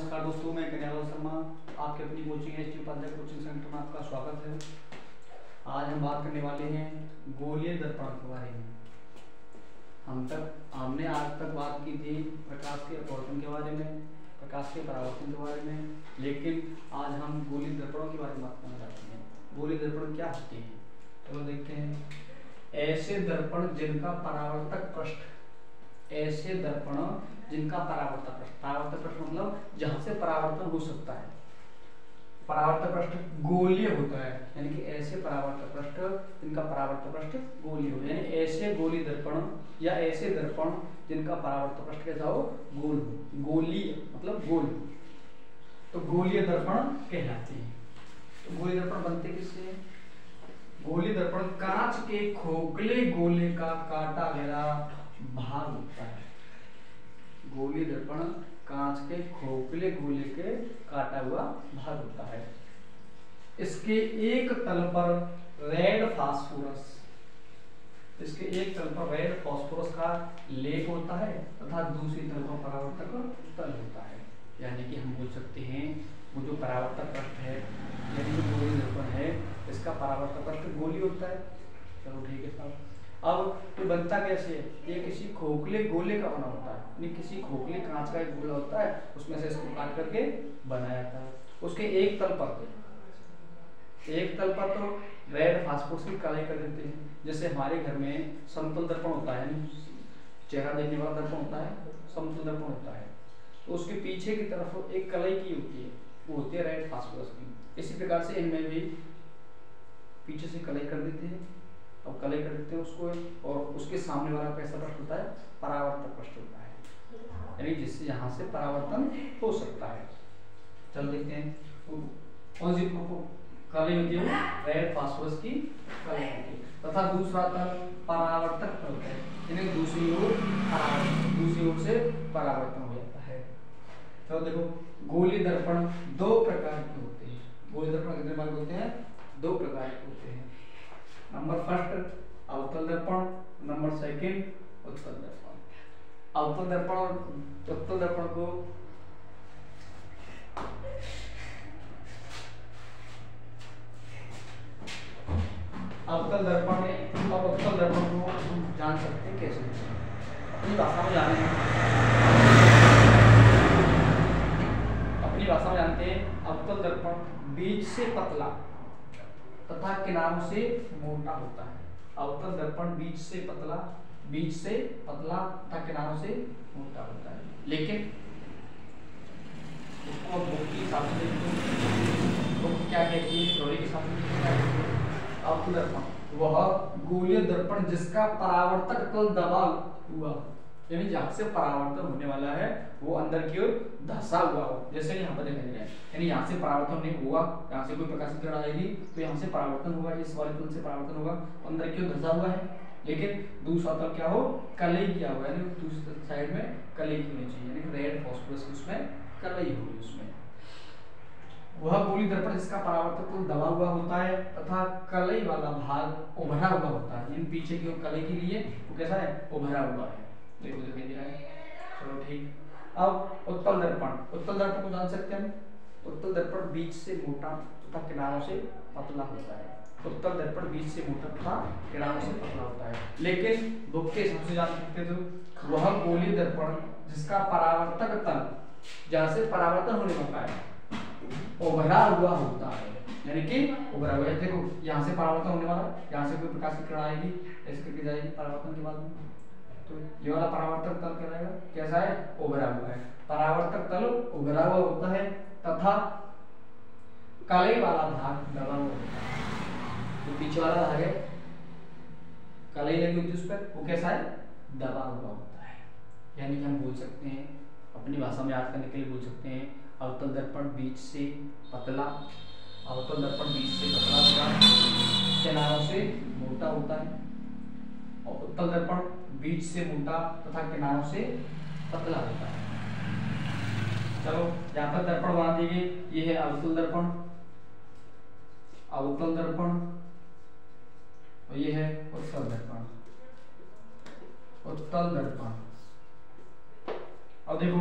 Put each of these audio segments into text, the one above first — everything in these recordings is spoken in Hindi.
नमस्कार दोस्तों, मैं कन्यालाल शर्मा आपके अपनी coaching S T Upadhyay coaching centre में आपका स्वागत है। आज हम बात करने वाले हैं गोलीय दर्पण के बारे में। हमने आज तक बात की थी प्रकाश के अपवर्तन के बारे में, प्रकाश के परावर्तन के बारे में, लेकिन आज हम गोलीय दर्पणों के बारे में बात करना चाहते हैं। गोलीय दर्पण क्या होते हैं तो देखते हैं। ऐसे दर्पण जिनका परावर्तक पृष्ठ, ऐसे दर्पण जिनका परावर्तक पृष्ठ मतलब जहां से परावर्तन हो सकता है, परावर्तक पृष्ठ गोलीय होता है, यानी कि ऐसे परावर्तक पृष्ठ जिनका परावर्तक पृष्ठ गोलीय हो, यानी ऐसे गोलीय दर्पण या ऐसे दर्पण जिनका परावर्तक पृष्ठ कैसा हो, गोल हो। गोलीय मतलब गोल, तो गोलीय दर्पण कहलाते हैं। तो गोलीय दर्पण बनते किससे? गोलीय दर्पण कांच के खोखले गोले का काटा गया भाग होता है। गोलीय दर्पण कांच के खोखले गोले के काटा हुआ भाग होता है। इसके एक तल पर रेड फास्फोरस, इसके एक तल पर रेड फास्फोरस का लेप होता है तथा दूसरी तल पर परावर्तक तल होता है। यानी कि हम बोल सकते हैं वो जो परावर्तक पृष्ठ है, यानी जो गोलीय दर्पण है, इसका परावर्तक पृष्ठ गोलीय होता है। चलो ठीक है साहब। अब ये बनता कैसे है? ये किसी खोखले गोले का बना होता है, यानी किसी खोखले कांच का एक गोला होता है, उसमें से इसको काट करके बनाया जाता है। उसके एक तल पर तो रेड फास्फोरस की कलाई कर देते हैं। जैसे हमारे घर में समतल दर्पण होता है, चेहरा देखने वाला दर्पण होता है, समतल दर्पण होता है, तो उसके पीछे की तरफ एक कलाई की होती है, वो होती है रेड फास्फोरस की। इसी प्रकार से इनमें भी पीछे से कलाई कर देते हैं और कलाई कर देते हैं उसको, और उसके सामने वाला कैसा पृष्ठ होता है? परावर्तक पृष्ठ होता है, यानी जिससे यहाँ से परावर्तन हो सकता है। चल देखते हैं कौन सी कलाई होती है? रेड फास्फोरस की कलाई होती है तथा दूसरा तल परावर्तक तल है, यानी दूसरी ओर से परावर्तन हो जाता है। तो देखो गोलीय दर्पण दो प्रकार के होते हैं। गोलीय दर्पण कितने प्रकार के होते हैं? दो प्रकार के होते हैं। नंबर फर्स्ट अवतल दर्पण, नंबर सेकंड उत्तल दर्पण। अवतल दर्पण और उत्तल दर्पण को अवतल दर्पण और उत्तल दर्पण को हम जान सकते हैं कैसे? अपनी भाषा में जानते हैं। अवतल दर्पण बीच से पतला तथा किनारों से मोटा होता है। अवतल दर्पण बीच से पतला तथा किनारों से मोटा होता है। लेकिन उसको बुक के हिसाब से बुक क्या कहती है, थ्योरी के हिसाब से क्या कहती है? अवतल दर्पण वह गोलीय दर्पण जिसका परावर्तक तल दबा हुआ, यानी जहां से परावर्तन होने वाला है वो अंदर की ओर धंसा हुआ हो। जैसे यहाँ पर दिखाई दे रहा है, यानी यहाँ से परावर्तन नहीं हुआ, यहाँ से कोई प्रकाशित किरण आएगी तो यहाँ से परावर्तन होगा, इस वाले तल से परावर्तन होगा, अंदर की ओर धंसा हुआ है। लेकिन दूसरा तल क्या हो? कलई किया हुआ है, यानी दूसरी साइड में कलई होनी चाहिए, यानी रेड फास्फोरस की उसमें कलई होगी उसमें। वह गोलीय दर्पण जिसका परावर्तक तल दबा हुआ होता है तथा कलई वाला भाग उभरा हुआ होता है। इन पीछे की ओर कलई के लिए वो कैसा है? उभरा हुआ है। देखो दिखाई दे रहा है। चलो ठीक। अब उत्तल दर्पण को जान सकते हैं हम। उत्तल दर्पण बीच से मोटा तथा किनारों से पतला होता है। उत्तल दर्पण बीच से मोटा तथा किनारों से पतला होता है। लेकिन बुक के हिसाब से जान सकते हो वह गोलीय दर्पण जिसका परावर्तक तल जहां से परावर्तन होने वाला है उभरा हुआ होता है, यानी कि उभरा हुआ है। देखो यहाँ से परावर्तन होने वाला, यहाँ से कोई प्रकाश की किरण आएगी, ऐसे करके जाएगी परावर्तन के बाद में, तो ये वाला परावर्तक तल कहलाएगा कैसा है? उभरा हुआ है। परावर्तक तल उभरा हुआ होता है तथा कलई वाला भाग दबा हुआ होता है। जो पीछे वाला भाग है, कलई लगी होती है उस पर, वो कैसा है? दबा हुआ होता है। यानी कि हम बोल सकते हैं, अपनी भाषा में याद करने के लिए बोल सकते हैं, अवतल दर्पण बीच से पतला होता, किनारों से मोटा होता है, और उत्तल दर्पण बीच से मोटा तथा किनारों से पतला होता है। चलो यहाँ पर दर्पण बना दीजिए। ये है अवतल दर्पण और ये है उत्तल दर्पण। अब देखो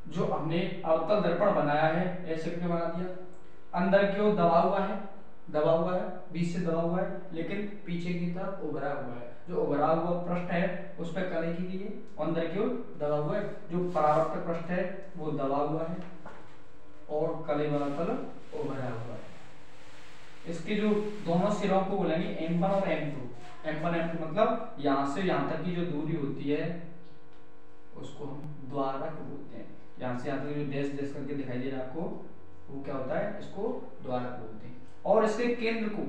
जो हमने अवतल दर्पण बनाया है ऐसे करके बना दिया, अंदर की ओर दबा हुआ है, बीच से दबा हुआ है, लेकिन पीछे की तरफ उभरा हुआ है। जो उभरा हुआ पृष्ठ है उस पर कलई की गई है, अंदर की ओर दबा हुआ है। जो परावर्तक पृष्ठ है वो दबा हुआ है और कलई वाला तल उभरा हुआ है। इसके जो दोनों सिरों को बोलेंगे M1 और M2। M1 M2 मतलब यहाँ से यहाँ तक की जो दूरी होती है उसको हम द्वारक बोलते हैं। यहाँ से यहाँ तक जो डैश डैश करके दिखाई दे रहा है आपको, वो क्या होता है, इसको द्वारक बोलते हैं। और इसके केंद्र को,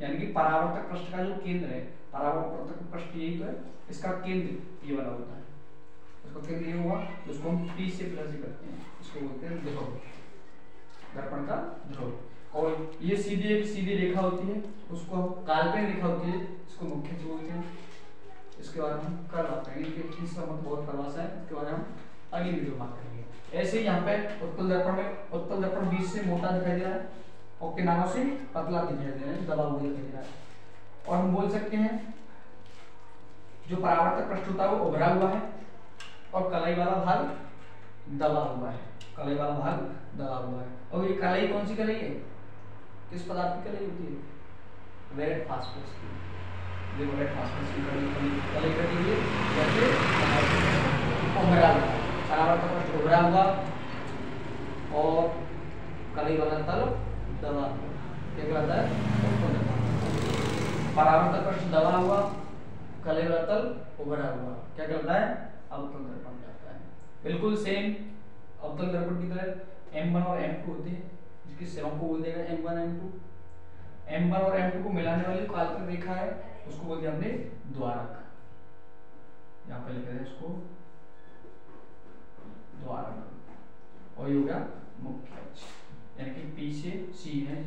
यानी कि परावर्तक पृष्ठ का जो केंद्र है, परावर्तक पृष्ठ यही तो है, इसका केंद्र ये वाला होता है, उसका केंद्र ये हुआ, उसको हम P से प्लस करते हैं, इसको बोलते हैं ध्रुव, दर्पण का ध्रुव। और ये सीधी एक सीधी रेखा होती है, उसको काल्पनिक रेखा होती है, इसको मुख्य अक्ष बोलते हैं। इसके बारे में हम कल बात करेंगे कि इसका मतलब बहुत प्रवास है, इसके बारे में हम अगली वीडियो में बात करेंगे। ऐसे ही यहाँ पे उत्तल दर्पण में, उत्तल दर्पण बीच से मोटा दिखाई दे रहा है और किनारों से पतला दिखाई दे रहा है, दबा हुआ दिखाई दे रहा है। और हम बोल सकते हैं जो परावर्तक पृष्ठ होता है वो उभरा हुआ है और कलई वाला भाग दबा हुआ है, कलई वाला भाग दबा हुआ है। और ये कलई कौन सी कलई है, किस पदार्थ की कलई होती है, रेड फास्फोरस की। ये रेड फास्फोरस की कलई कटी हुई है, जैसे उभरा हुआ, परावर्तक पृष्ठ उभरा हुआ और कलई वाला तल दबा हुआ, क्या कहलाता है, परावर्तक पृष्ठ दबा हुआ, कलई वाला तल उभरा हुआ, क्या कहलाता है, अवतल दर्पण कहलाता है। बिल्कुल सेम अवतल दर्पण की तरह M1 और M2 होते हैं, जिसके सिरों को बोल देगा M1 M2। M1 और M2 को मिलाने वाली काल्पनिक रेखा है उसको बोलते हैं हमने द्वारक, यहाँ पे लिख रहे हैं इसको द्वारक। और ये हो गया मुख्य अक्ष, यानी कि P से C है,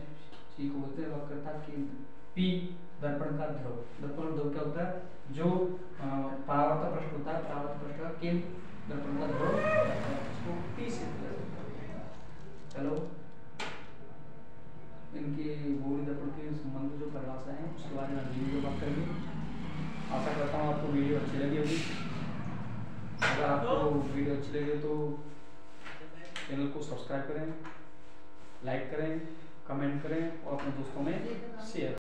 C को बोलते हैं वक्रता केंद्र। P दर्पण का ध्रुव, दर्पण ध्रुव क्या होता है, जो परावर्तक पृष्ठ होता है, परावर्तक पृष्ठ का केंद्र, दर्पण का ध्रुव, इसको P से चलो इनके गोली दर्पण के संबंध जो परिभाषा है उसके बारे में वीडियो बात करेंगे। आशा करता हूँ आपको वीडियो अच्छी लगी होगी। अगर आपको वीडियो अच्छी लगे तो चैनल को सब्सक्राइब करें, लाइक करें, कमेंट करें और अपने दोस्तों में शेयर